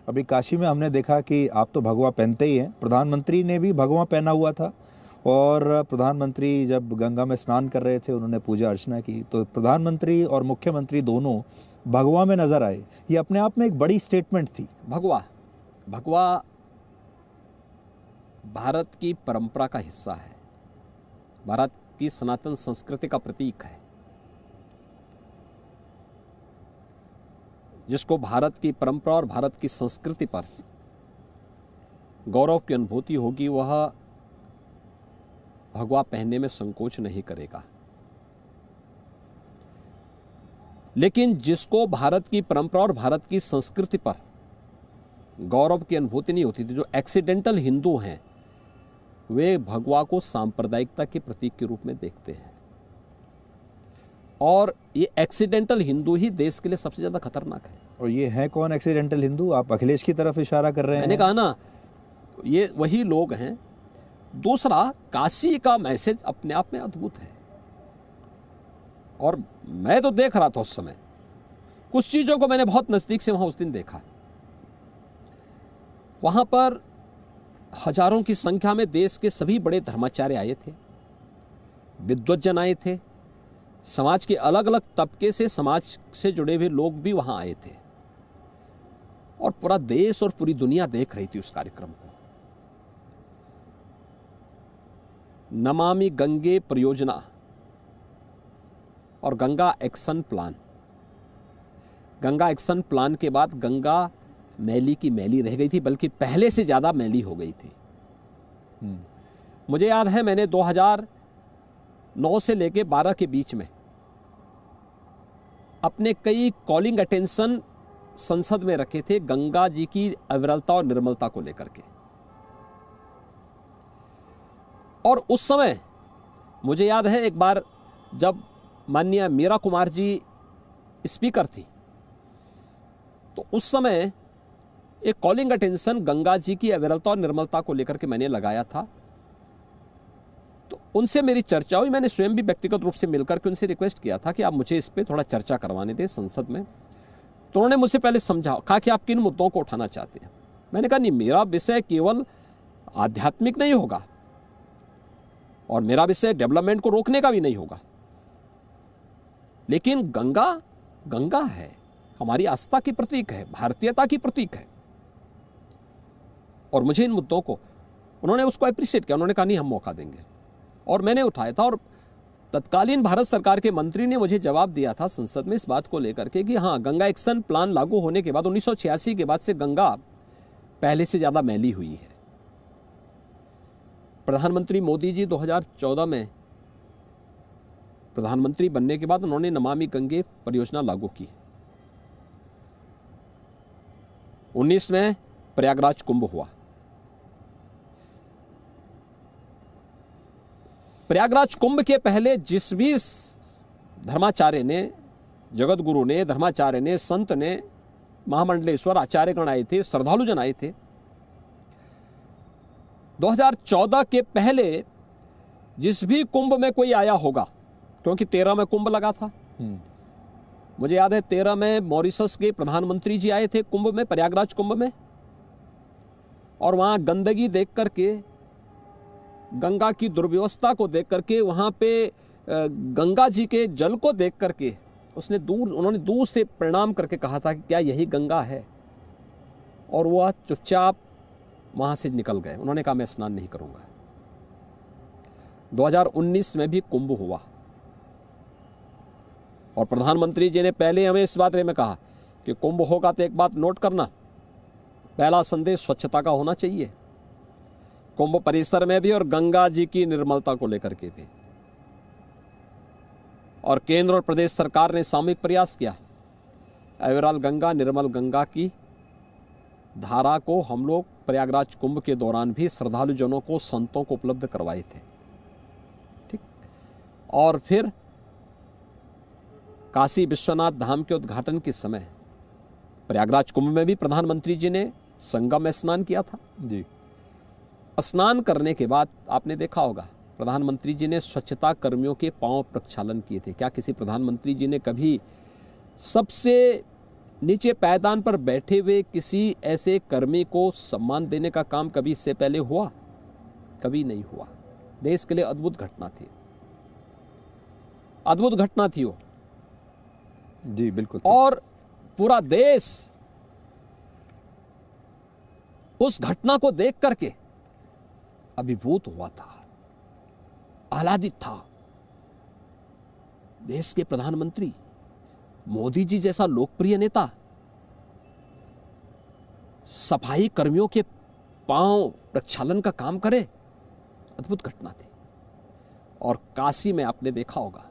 अभी काशी में हमने देखा कि आप तो भगवा पहनते ही हैं, प्रधानमंत्री ने भी भगवा पहना हुआ था और प्रधानमंत्री जब गंगा में स्नान कर रहे थे उन्होंने पूजा अर्चना की, तो प्रधानमंत्री और मुख्यमंत्री दोनों भगवा में नजर आए। ये अपने आप में एक बड़ी स्टेटमेंट थी। भगवा भगवा भारत की परंपरा का हिस्सा है, भारत की सनातन संस्कृति का प्रतीक है। जिसको भारत की परंपरा और भारत की संस्कृति पर गौरव की अनुभूति होगी वह भगवा पहनने में संकोच नहीं करेगा। लेकिन जिसको भारत की परंपरा और भारत की संस्कृति पर गौरव की अनुभूति नहीं होती थी, जो एक्सीडेंटल हिंदू हैं, वे भगवा को सांप्रदायिकता के प्रतीक के रूप में देखते हैं। और ये एक्सीडेंटल हिंदू ही देश के लिए सबसे ज्यादा खतरनाक है। और ये है कौन एक्सीडेंटल हिंदू? आप अखिलेश की तरफ इशारा कर रहे हैं। मैंने कहा ना, ये वही लोग हैं। दूसरा, काशी का मैसेज अपने आप में अद्भुत है और मैं तो देख रहा था उस समय, कुछ चीजों को मैंने बहुत नजदीक से वहां उस दिन देखा। वहां पर हजारों की संख्या में देश के सभी बड़े धर्माचार्य आए थे, विद्वज्जन आए थे, समाज के अलग अलग तबके से, समाज से जुड़े हुए लोग भी वहां आए थे और पूरा देश और पूरी दुनिया देख रही थी उस कार्यक्रम को। नमामि गंगे परियोजना और Ganga action plan, Ganga action plan के बाद गंगा मैली की मैली रह गई थी, बल्कि पहले से ज्यादा मैली हो गई थी। मुझे याद है मैंने 2009 से लेके 12 के बीच में अपने कई कॉलिंग अटेंशन संसद में रखे थे गंगा जी की अविरलता और निर्मलता को लेकर के। और उस समय मुझे याद है एक बार जब माननीय मीरा कुमार जी स्पीकर थी, तो उस समय एक कॉलिंग अटेंशन गंगा जी की अविरलता और निर्मलता को लेकर के मैंने लगाया था। तो उनसे मेरी चर्चा हुई, मैंने स्वयं भी व्यक्तिगत रूप से मिलकर के उनसे रिक्वेस्ट किया था कि आप मुझे इस पे थोड़ा चर्चा करवाने दें संसद में। तो उन्होंने मुझसे पहले समझा, कहा कि आप किन मुद्दों को उठाना चाहते हैं। मैंने कहा नहीं, मेरा विषय केवल आध्यात्मिक नहीं होगा और मेरा विषय डेवलपमेंट को रोकने का भी नहीं होगा, लेकिन गंगा गंगा है, हमारी आस्था की प्रतीक है, भारतीयता की प्रतीक है और मुझे इन मुद्दों को, उन्होंने उसको अप्रिशिएट किया। उन्होंने कहा नहीं, हम मौका देंगे और मैंने उठाया था। और तत्कालीन भारत सरकार के मंत्री ने मुझे जवाब दिया था संसद में इस बात को लेकर के कि हाँ, गंगा एक्शन प्लान लागू होने के बाद 1986 के बाद से गंगा पहले से ज्यादा मैली हुई है। प्रधानमंत्री मोदी जी 2014 में प्रधानमंत्री बनने के बाद उन्होंने नमामि गंगे परियोजना लागू की। 19 में प्रयागराज कुंभ हुआ। प्रयागराज कुंभ के पहले जिस भी धर्माचार्य ने, जगत गुरु ने, धर्माचार्य ने, संत ने, महामंडलेश्वर आचार्यगण आए थे, श्रद्धालु जन आए थे। 2014 के पहले जिस भी कुंभ में कोई आया होगा, क्योंकि 13 में कुंभ लगा था, मुझे याद है 13 में मॉरिशस के प्रधानमंत्री जी आए थे कुंभ में, प्रयागराज कुंभ में, और वहां गंदगी देख करके, गंगा की दुर्व्यवस्था को देख करके, वहां पे गंगा जी के जल को देख करके उन्होंने दूर से प्रणाम करके कहा था कि क्या यही गंगा है, और वह चुपचाप वहां से निकल गए। उन्होंने कहा मैं स्नान नहीं करूंगा। 2019 में भी कुंभ हुआ और प्रधानमंत्री जी ने पहले हमें इस बारे में कहा कि कुंभ होगा तो एक बात नोट करना, पहला संदेश स्वच्छता का होना चाहिए, कुंभ परिसर में भी और गंगा जी की निर्मलता को लेकर के भी। और केंद्र और प्रदेश सरकार ने सामूहिक प्रयास किया। अविरल गंगा, निर्मल गंगा की धारा को हम लोग प्रयागराज कुंभ के दौरान भी श्रद्धालु जनों को, संतों को उपलब्ध करवाए थे। ठीक। और फिर काशी विश्वनाथ धाम के उद्घाटन के समय प्रयागराज कुंभ में भी प्रधानमंत्री जी ने संगम में स्नान किया था जी। स्नान करने के बाद आपने देखा होगा प्रधानमंत्री जी ने स्वच्छता कर्मियों के पांव प्रक्षालन किए थे। क्या किसी प्रधानमंत्री जी ने कभी सबसे नीचे पायदान पर बैठे हुए किसी ऐसे कर्मी को सम्मान देने का काम कभी इससे पहले हुआ? कभी नहीं हुआ। देश के लिए अद्भुत घटना थी, अद्भुत घटना थी वो। जी बिल्कुल। और पूरा देश उस घटना को देख करके अभिभूत हुआ था, आह्लादित था। देश के प्रधानमंत्री मोदी जी जैसा लोकप्रिय नेता सफाई कर्मियों के पांव प्रक्षालन का काम करे, अद्भुत घटना थी। और काशी में आपने देखा होगा,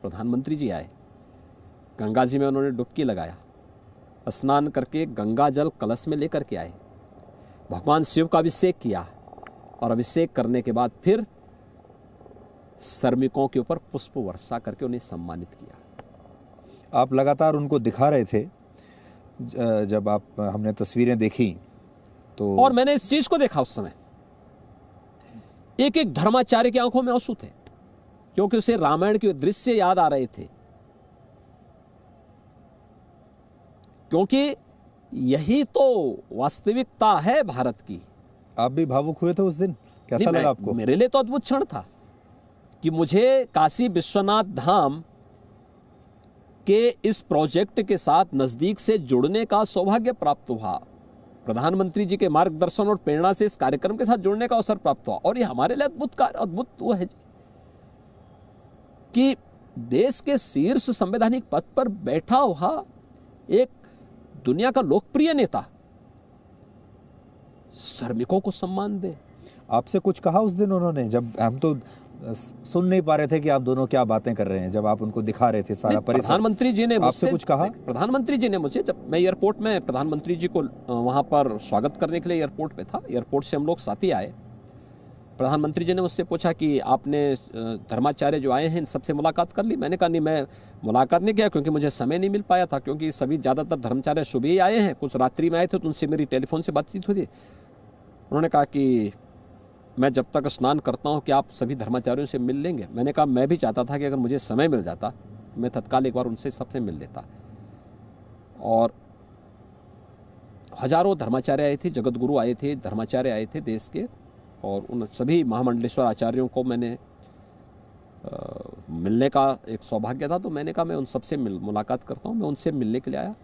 प्रधानमंत्री जी आए, गंगा जी में उन्होंने डुबकी लगाया, स्नान करके गंगा जल कलश में लेकर के आए, भगवान शिव का अभिषेक किया और अभिषेक करने के बाद फिर श्रमिकों के ऊपर पुष्प वर्षा करके उन्हें सम्मानित किया। आप लगातार उनको दिखा रहे थे, जब आप हमने तस्वीरें देखी तो, और मैंने इस चीज को देखा उस समय, एक एक धर्माचार्य की आंखों में आंसू थे, क्योंकि उसे रामायण के दृश्य याद आ रहे थे। क्योंकि यही तो वास्तविकता है भारत की। आप भी भावुक हुए थे उस दिन, कैसा लगा आपको? मेरे लिए तो अद्भुत क्षण था कि मुझे काशी विश्वनाथ धाम के इस प्रोजेक्ट के साथ नजदीक से जुड़ने का सौभाग्य प्राप्त हुआ। प्रधानमंत्री जी के मार्गदर्शन और प्रेरणा से इस कार्यक्रम के साथ जुड़ने का अवसर प्राप्त हुआ। और ये हमारे लिए अद्भुत वो है कि देश के शीर्ष संवैधानिक पद पर बैठा हुआ एक दुनिया का लोकप्रिय नेता श्रमिकों को सम्मान दे। आपसे कुछ कहा उस दिन उन्होंने? जब हम तो सुन नहीं पा रहे थे कि आप दोनों क्या बातें कर रहे हैं, जब आप उनको दिखा रहे थे सारा परिसर, प्रधानमंत्री जी ने आपसे कुछ कहा? प्रधानमंत्री जी ने मुझे, जब मैं एयरपोर्ट में प्रधानमंत्री जी को वहां पर स्वागत करने के लिए एयरपोर्ट पे था, एयरपोर्ट से हम लोग साथ ही आए, प्रधानमंत्री जी ने मुझसे पूछा कि आपने धर्माचार्य जो आए हैं इन सबसे मुलाकात कर ली? मैंने कहा नहीं, मैं मुलाकात नहीं किया क्योंकि मुझे समय नहीं मिल पाया था, क्योंकि सभी ज़्यादातर धर्माचार्य सुबह ही आए हैं, कुछ रात्रि में आए थे तो उनसे मेरी टेलीफोन से बातचीत हुई थी। उन्होंने कहा कि मैं जब तक स्नान करता हूँ कि आप सभी धर्माचार्यों से मिल लेंगे? मैंने कहा मैं भी चाहता था कि अगर मुझे समय मिल जाता मैं तत्काल एक बार उनसे सबसे मिल लेता। और हजारों धर्माचार्य आए थे, जगत गुरु आए थे, धर्माचार्य आए थे देश के, और उन सभी महामंडलेश्वर आचार्यों को मैंने मिलने का एक सौभाग्य था। तो मैंने कहा मैं उन सबसे मुलाकात करता हूँ, मैं उनसे मिलने के लिए आया।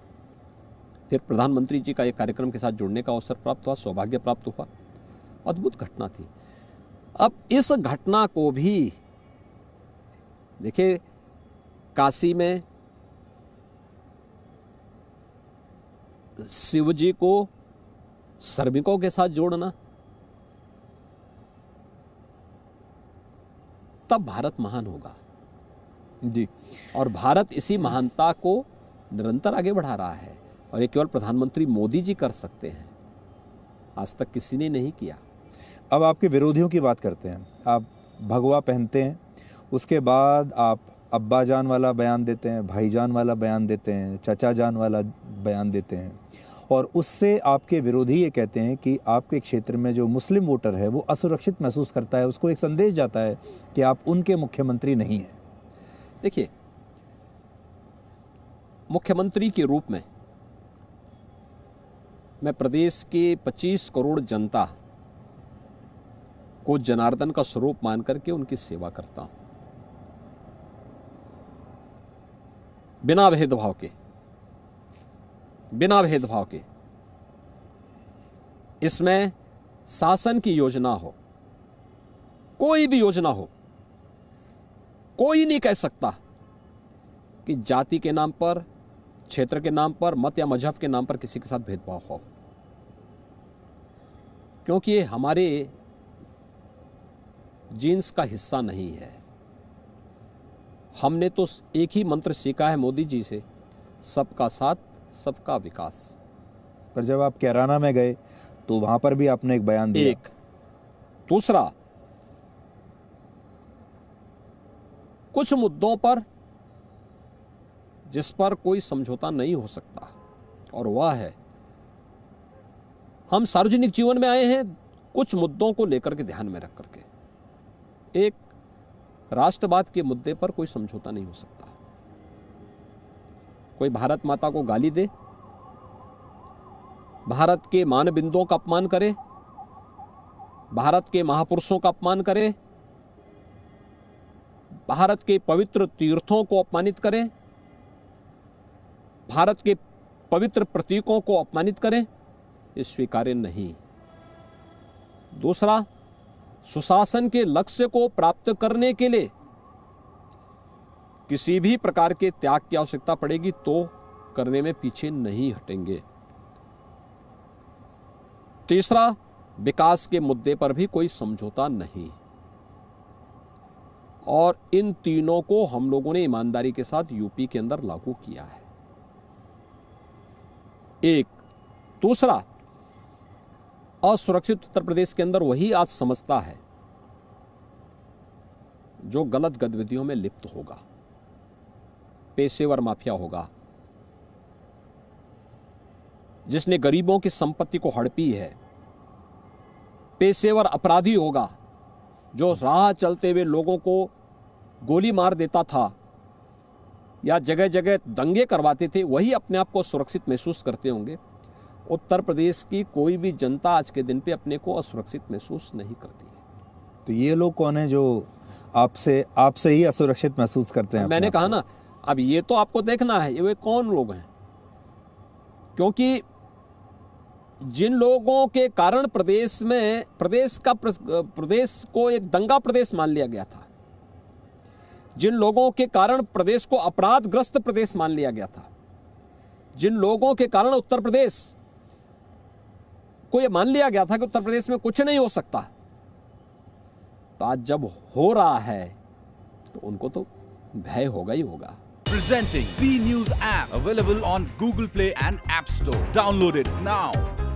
फिर प्रधानमंत्री जी का एक कार्यक्रम के साथ जुड़ने का अवसर प्राप्त हुआ, सौभाग्य प्राप्त हुआ। अद्भुत घटना थी। अब इस घटना को भी देखिए, काशी में शिव जी को श्रमिकों के साथ जोड़ना, तब भारत महान होगा जी। और भारत इसी महानता को निरंतर आगे बढ़ा रहा है, और ये केवल प्रधानमंत्री मोदी जी कर सकते हैं, आज तक किसी ने नहीं किया। अब आपके विरोधियों की बात करते हैं। आप भगवा पहनते हैं, उसके बाद आप अब्बा जान वाला बयान देते हैं, भाईजान वाला बयान देते हैं, चचा जान वाला बयान देते हैं, और उससे आपके विरोधी ये कहते हैं कि आपके क्षेत्र में जो मुस्लिम वोटर है वो असुरक्षित महसूस करता है, उसको एक संदेश जाता है कि आप उनके मुख्यमंत्री नहीं हैं। देखिए, मुख्यमंत्री के रूप में मैं प्रदेश की 25 करोड़ जनता को जनार्दन का स्वरूप मान करके उनकी सेवा करता हूं, बिना भेदभाव के, बिना भेदभाव के। इसमें शासन की योजना हो, कोई भी योजना हो, कोई नहीं कह सकता कि जाति के नाम पर, क्षेत्र के नाम पर, मत या मजहब के नाम पर किसी के साथ भेदभाव हो, क्योंकि ये हमारे जीन्स का हिस्सा नहीं है। हमने तो एक ही मंत्र सीखा है मोदी जी से, सबका साथ सबका विकास। पर जब आप कैराना में गए तो वहां पर भी आपने एक बयान दिया। एक दूसरा, कुछ मुद्दों पर जिस पर कोई समझौता नहीं हो सकता, और वह है, हम सार्वजनिक जीवन में आए हैं कुछ मुद्दों को लेकर के ध्यान में रख करके। एक, राष्ट्रवाद के मुद्दे पर कोई समझौता नहीं हो सकता, कोई भारत माता को गाली दे, भारत के मानबिंदुओं का अपमान करे, भारत के महापुरुषों का अपमान करे, भारत के पवित्र तीर्थों को अपमानित करे, भारत के पवित्र प्रतीकों को अपमानित करे, ये स्वीकार्य नहीं। दूसरा, सुशासन के लक्ष्य को प्राप्त करने के लिए किसी भी प्रकार के त्याग की आवश्यकता पड़ेगी तो करने में पीछे नहीं हटेंगे। तीसरा, विकास के मुद्दे पर भी कोई समझौता नहीं। और इन तीनों को हम लोगों ने ईमानदारी के साथ यूपी के अंदर लागू किया है। एक दूसरा, असुरक्षित उत्तर प्रदेश के अंदर वही आज समझता है जो गलत गतिविधियों में लिप्त होगा, पेशेवर माफिया होगा, जिसने गरीबों की संपत्ति को हड़पी है, पेशेवर अपराधी होगा जो राह चलते हुए लोगों को गोली मार देता था या जगह जगह दंगे करवाते थे, वही अपने आप को सुरक्षित महसूस करते होंगे। उत्तर प्रदेश की कोई भी जनता आज के दिन पे अपने को असुरक्षित महसूस नहीं करती है। तो ये लोग कौन है जो आपसे ही असुरक्षित महसूस करते हैं? मैंने कहा ना, अब ये तो आपको देखना है ये वे कौन लोग हैं, क्योंकि जिन लोगों के कारण प्रदेश को एक दंगा प्रदेश मान लिया गया था, जिन लोगों के कारण प्रदेश को अपराधग्रस्त प्रदेश मान लिया गया था, जिन लोगों के कारण उत्तर प्रदेश को यह मान लिया गया था कि उत्तर प्रदेश में कुछ नहीं हो सकता, तो आज जब हो रहा है तो उनको तो भय होगा ही होगा। Presenting B News app available on Google Play and App Store. Download it now.